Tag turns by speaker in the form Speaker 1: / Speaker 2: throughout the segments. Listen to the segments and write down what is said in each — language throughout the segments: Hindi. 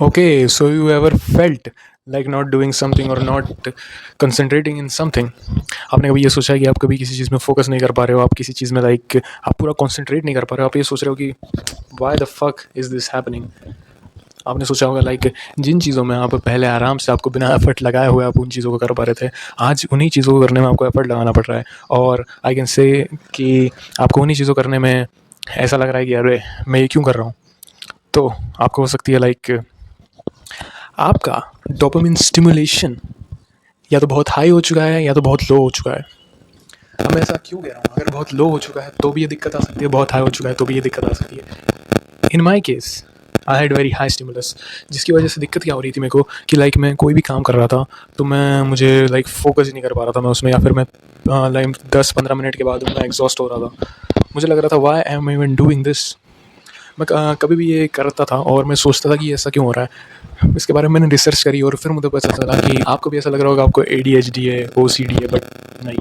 Speaker 1: Okay, so you ever felt like not doing something or not concentrating in something? आपने कभी ये सोचा है कि आप कभी किसी चीज़ में फोकस नहीं कर पा रहे हो, आप किसी चीज़ में लाइक आप पूरा कंसंट्रेट नहीं कर पा रहे हो, आप ये सोच रहे हो कि why the fuck is this happening? आपने सोचा होगा लाइक जिन चीज़ों में आप पहले आराम से आपको बिना एफर्ट लगाए हुए आप उन चीज़ों को कर पा रहे थे, आज उन्हीं चीज़ों को करने में आपको एफर्ट लगाना पड़ रहा है। और आई कैन से कि आपको उन्हीं चीज़ों को करने में ऐसा लग रहा है कि अरे मैं ये क्यों कर रहा हूँ? तो आपको हो सकती है लाइक आपका डोपामिन स्टिमुलेशन या तो बहुत हाई हो चुका है या तो बहुत लो हो चुका है। अब मैं ऐसा क्यों कह रहा हूँ? अगर बहुत लो हो चुका है तो भी ये दिक्कत आ सकती है, बहुत हाई हो चुका है तो भी ये दिक्कत आ सकती है। In my case I had very high stimulus, जिसकी वजह से दिक्कत क्या हो रही थी मेरे को कि लाइक मैं कोई भी काम कर रहा था तो मैं मुझे लाइक फोकस ही नहीं कर पा रहा था मैं उसमें, या फिर मैं लाइक 10-15 मिनट के बाद मैं एग्जॉस्ट हो रहा था। मुझे लग रहा था why am I even doing this. मैं कभी भी ये करता था और मैं सोचता था कि ऐसा क्यों हो रहा है। इसके बारे में मैंने रिसर्च करी और फिर मुझे पता चला कि आपको भी ऐसा लग रहा होगा आपको ADHD है, OCD है, बट नहीं,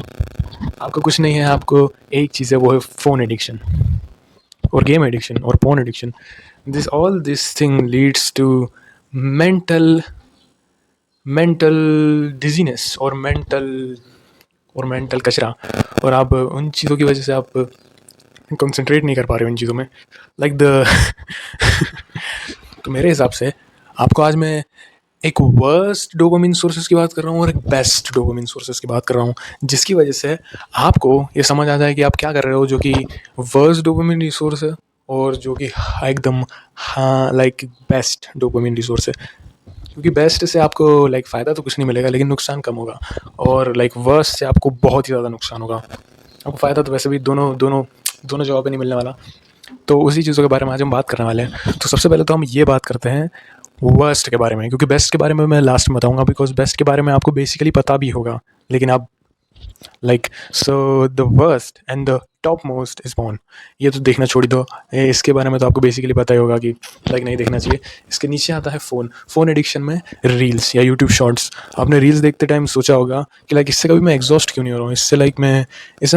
Speaker 1: आपको कुछ नहीं है। आपको एक चीज़ है, वो है फ़ोन एडिक्शन और गेम एडिक्शन और porn addiction. This all this thing leads to mental mental dizziness और मेंटल कचरा। और आप उन चीज़ों की वजह से आप कंसंट्रेट नहीं कर पा रहे हो इन चीज़ों में, लाइक द तो मेरे हिसाब से आपको आज मैं एक वर्स्ट डोपामिन सोर्सेज की बात कर रहा हूँ और एक बेस्ट डोपामिन सोर्सेज की बात कर रहा हूँ, जिसकी वजह से आपको ये समझ आ जाए कि आप क्या कर रहे हो, जो कि वर्स्ट डोपामिन रिसोर्स है और जो कि एकदम हाँ लाइक बेस्ट डोपामिन रिसोर्स है। क्योंकि बेस्ट से आपको लाइक फ़ायदा तो कुछ नहीं मिलेगा लेकिन नुकसान कम होगा, और लाइक वर्स्ट से आपको बहुत ही ज़्यादा नुकसान होगा। आपको फ़ायदा तो वैसे भी दोनों दोनों दोनों जगह पे नहीं मिलने वाला। तो उसी चीज़ों के बारे में आज हम बात करने वाले हैं। तो सबसे पहले तो हम ये बात करते हैं वर्स्ट के बारे में, क्योंकि बेस्ट के बारे में मैं लास्ट में बताऊंगा, बिकॉज बेस्ट के बारे में आपको बेसिकली पता भी होगा लेकिन आप like so the worst and the top most is porn. ये तो देखना छोड़ दो, इसके बारे में तो आपको बेसिकली पता ही होगा कि लाइक नहीं देखना चाहिए। इसके नीचे आता है फ़ोन एडिक्शन में रील्स या यूट्यूब शॉर्ट्स। आपने रील्स देखते टाइम सोचा होगा कि लाइक इससे कभी मैं एग्जॉस्ट क्यों नहीं हो रहा हूँ, इससे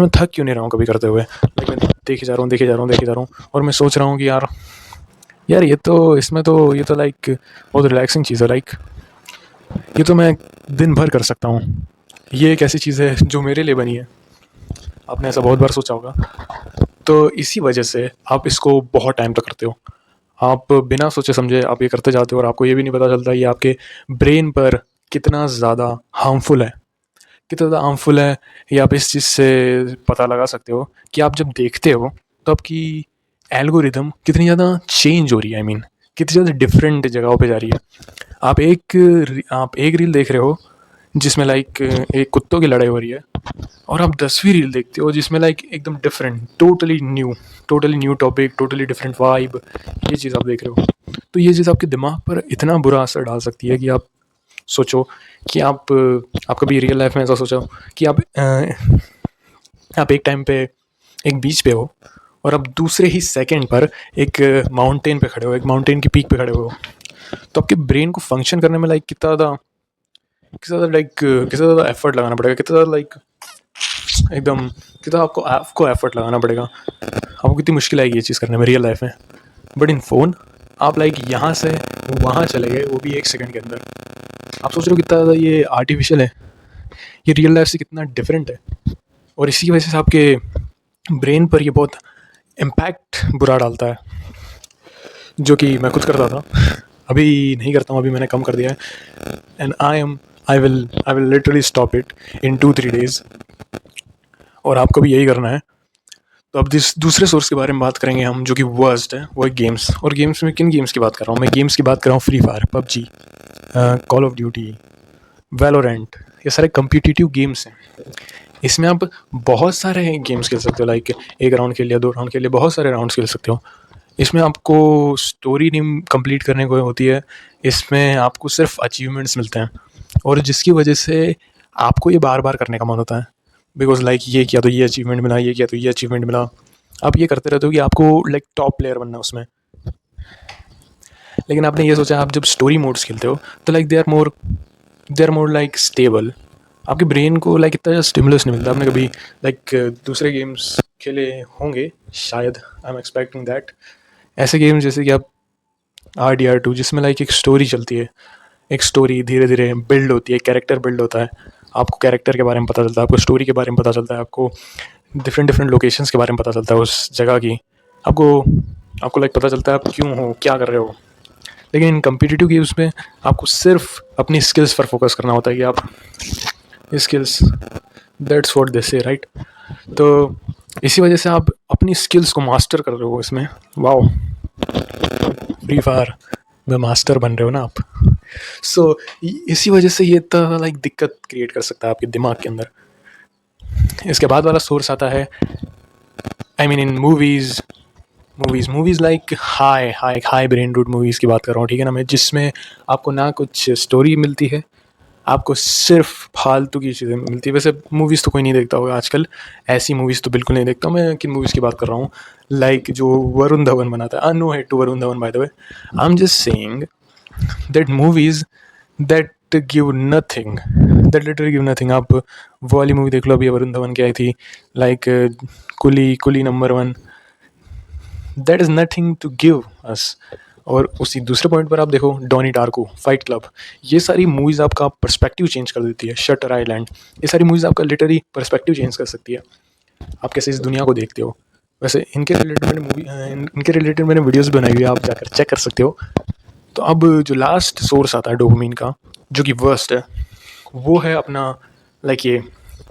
Speaker 1: मैं थक क्यों नहीं रहा हूँ कभी करते हुए। लाइक मैं देखे जा रहा हूँ देखे जा रहा हूँ देखे जा रहा हूँ और मैं सोच रहा हूँ कि यार यार ये तो लाइक बहुत रिलैक्सिंग चीज़ है, लाइक ये तो मैं दिन भर कर सकता हूँ। ये एक ऐसी चीज़ है जो मेरे लिए बनी है। आपने ऐसा बहुत बार सोचा होगा। तो इसी वजह से आप इसको बहुत टाइम तक करते हो। आप बिना सोचे समझे आप ये करते जाते हो और आपको ये भी नहीं पता चलता ये आपके ब्रेन पर कितना ज़्यादा हार्मफुल है। कितना ज़्यादा हार्मफुल है ये आप इस चीज़ से पता लगा सकते हो कि आप जब देखते हो तो आपकी एल्गोरिदम कितनी ज़्यादा चेंज हो रही है। आई मीन कितनी ज़्यादा डिफरेंट जगहों पे जा रही है। आप एक रील देख रहे हो जिसमें लाइक एक कुत्तों की लड़ाई हो रही है, और आप 10वीं रील देखते हो जिसमें लाइक एकदम different, totally new topic, totally different vibe, ये चीज़ आप देख रहे हो। तो ये चीज़ आपके दिमाग पर इतना बुरा असर डाल सकती है कि आप सोचो कि आप कभी रियल लाइफ में ऐसा सोचो कि आप एक टाइम पे एक बीच पे हो और आप दूसरे ही सेकंड पर एक माउंटेन पे खड़े हो, एक माउंटेन की पीक पे खड़े हो। तो आपके ब्रेन को फंक्शन करने में लाइक कितना ज़्यादा एफर्ट लगाना पड़ेगा, कितना ज़्यादा लाइक एकदम कितना आपको आपको एफर्ट लगाना पड़ेगा। आपको कितनी मुश्किल आएगी ये चीज़ करने में रियल लाइफ में। बट इन फ़ोन आप लाइक यहाँ से वहाँ चले गए, वो भी 1 सेकंड के अंदर। आप सोच रहे हो कितना ज़्यादा ये आर्टिफिशियल है, ये रियल लाइफ से कितना डिफरेंट है। और इसी की वजह से आपके ब्रेन पर ये बहुत इम्पैक्ट बुरा डालता है, जो कि मैं खुद करता था। अभी नहीं करता हूँ, अभी मैंने कम कर दिया है। And I will literally stop it in 2-3 days. और आपको भी यही करना है। तो अब जिस दूसरे सोर्स के बारे में बात करेंगे हम, जो कि वर्स्ट है, वो है गेम्स। और गेम्स में किन गेम्स की बात कर रहा हूँ मैं? गेम्स की बात कर रहा हूँ free fire, PUBG, call of duty, Valorant. ये सारे कम्पिटिटिव गेम्स हैं। इसमें आप बहुत सारे गेम्स खेल सकते हो, लाइक एक राउंड खेल लिया, 2 राउंड खेल लिया, बहुत सारे राउंड्स खेल सकते हो। इसमें आपको स्टोरी नहीं कंप्लीट करने को होती है, इसमें आपको सिर्फ अचीवमेंट्स मिलते हैं, और जिसकी वजह से आपको ये बार बार करने का मन होता है। बिकॉज लाइक ये किया तो ये अचीवमेंट मिला, ये किया तो ये अचीवमेंट मिला। आप ये करते रहते हो कि आपको लाइक टॉप प्लेयर बनना है उसमें। लेकिन आपने ये सोचा आप जब स्टोरी मोड्स खेलते हो तो like they are more like stable. आपके ब्रेन को लाइक इतना स्टिमुलस नहीं मिलता। आपने कभी लाइक दूसरे गेम्स खेले होंगे शायद, आई एम एक्सपेक्टिंग दैट। ऐसे गेम्स जैसे कि आप RDR2 जिसमें लाइक एक स्टोरी चलती है, एक स्टोरी धीरे धीरे बिल्ड होती है, कैरेक्टर बिल्ड होता है, आपको कैरेक्टर के बारे में पता चलता है, आपको स्टोरी के बारे में पता चलता है, आपको डिफरेंट डिफरेंट लोकेशंस के बारे में पता चलता है उस जगह की, आपको आपको लाइक पता चलता है आप क्यों हो, क्या कर रहे हो। लेकिन इन कम्पिटिटिव गेम्स में आपको सिर्फ अपनी स्किल्स पर फोकस करना होता है कि आप स्किल्स, दैट्स व्हाट दे से राइट। तो इसी वजह से आप अपनी स्किल्स को मास्टर कर रहे हो इसमें। वाओ, फ्री फायर में मास्टर बन रहे हो ना आप। सो इसी वजह से ये इतना लाइक दिक्कत क्रिएट कर सकता है आपके दिमाग के अंदर। इसके बाद वाला सोर्स आता है, I mean in movies like high brain rot movies की बात कर रहा हूँ, ठीक है ना मैं, जिसमें आपको ना कुछ स्टोरी मिलती है, आपको सिर्फ फालतू की चीज़ें मिलती है। वैसे मूवीज़ तो कोई नहीं देखता होगा आजकल, ऐसी मूवीज़ तो बिल्कुल नहीं देखता मैं। किन मूवीज़ की बात कर रहा हूँ, लाइक जो वरुण धवन बनाता है, no hate to Varun Dhawan by the way, I am just saying that movies that give nothing, that literally give nothing. आप वो वाली मूवी देख लो, अभी वरुण धवन की आई थी, like Coolie number 1, that is nothing to give us. और उसी दूसरे पॉइंट पर आप देखो डॉनी डार्को, फाइट क्लब, ये सारी मूवीज़ आपका पर्सपेक्टिव चेंज कर देती है। शटर आइलैंड, ये सारी मूवीज़ आपका लिटरली पर्सपेक्टिव चेंज कर सकती है, आप कैसे इस दुनिया को देखते हो। वैसे इनके रिलेटेड मैंने वीडियोस बनाई हुई है, आप जाकर चेक कर सकते हो। तो अब जो लास्ट सोर्स आता है डोपामिन का, जो कि वर्स्ट है, वो है अपना लाइक ये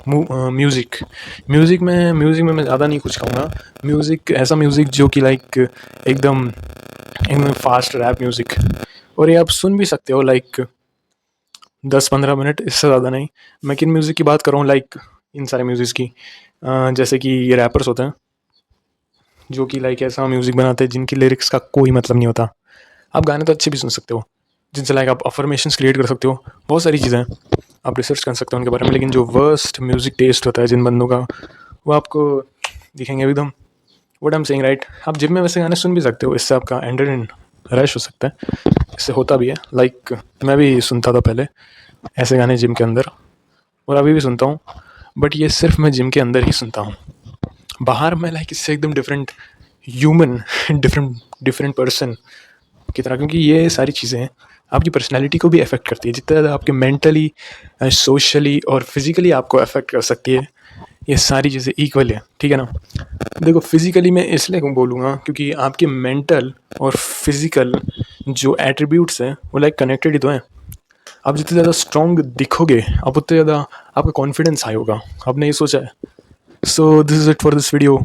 Speaker 1: म्यूज़िक में मैं ज़्यादा नहीं कुछ कहूँगा। म्यूज़िक, ऐसा म्यूज़िक जो कि लाइक एकदम एकदम फास्ट रैप म्यूज़िक, और ये आप सुन भी सकते हो लाइक 10-15 मिनट, इससे ज़्यादा नहीं। मैं किन म्यूज़िक की बात कर रहा हूँ, लाइक इन सारे म्यूज़िक की, जैसे कि ये रैपर्स होते हैं जो कि लाइक ऐसा म्यूज़िक बनाते हैं जिनकी लिरिक्स का कोई मतलब नहीं होता। आप गाने तो अच्छे भी सुन सकते हो, जिनसे लाइक आप अफर्मेशंस क्रिएट कर सकते हो, बहुत सारी चीज़ें आप रिसर्च कर सकते हो उनके बारे में। लेकिन जो वर्स्ट म्यूज़िक टेस्ट होता है जिन बंदों का, वो आपको दिखेंगे एकदम what I am saying right. आप जिम में वैसे गाने सुन भी सकते हो, इससे आपका एंड्रेनलिन रश हो सकता है, इससे होता भी है। लाइक मैं भी सुनता था पहले ऐसे गाने जिम के अंदर, और अभी भी सुनता हूँ, बट ये सिर्फ मैं जिम के अंदर ही सुनता हूँ। बाहर मैं लाइक इससे एकदम डिफरेंट ह्यूमन, डिफरेंट पर्सन की तरह, क्योंकि ये सारी चीज़ें आपकी पर्सनैलिटी को भी अफेक्ट करती है। जितना ज़्यादा आपके मेंटली, सोशली और फिज़िकली आपको अफेक्ट कर सकती है, ये सारी चीज़ें इक्वल है, ठीक है ना। देखो फिज़िकली मैं इसलिए बोलूँगा क्योंकि आपके मेंटल और फिज़िकल जो एट्रीब्यूट्स हैं वो लाइक कनेक्टेड ही तो हैं। आप जितने ज़्यादा स्ट्रॉन्ग दिखोगे, आप उतने ज़्यादा आपका कॉन्फिडेंस हाई होगा। आपने ये सोचा है? So this is it for this video.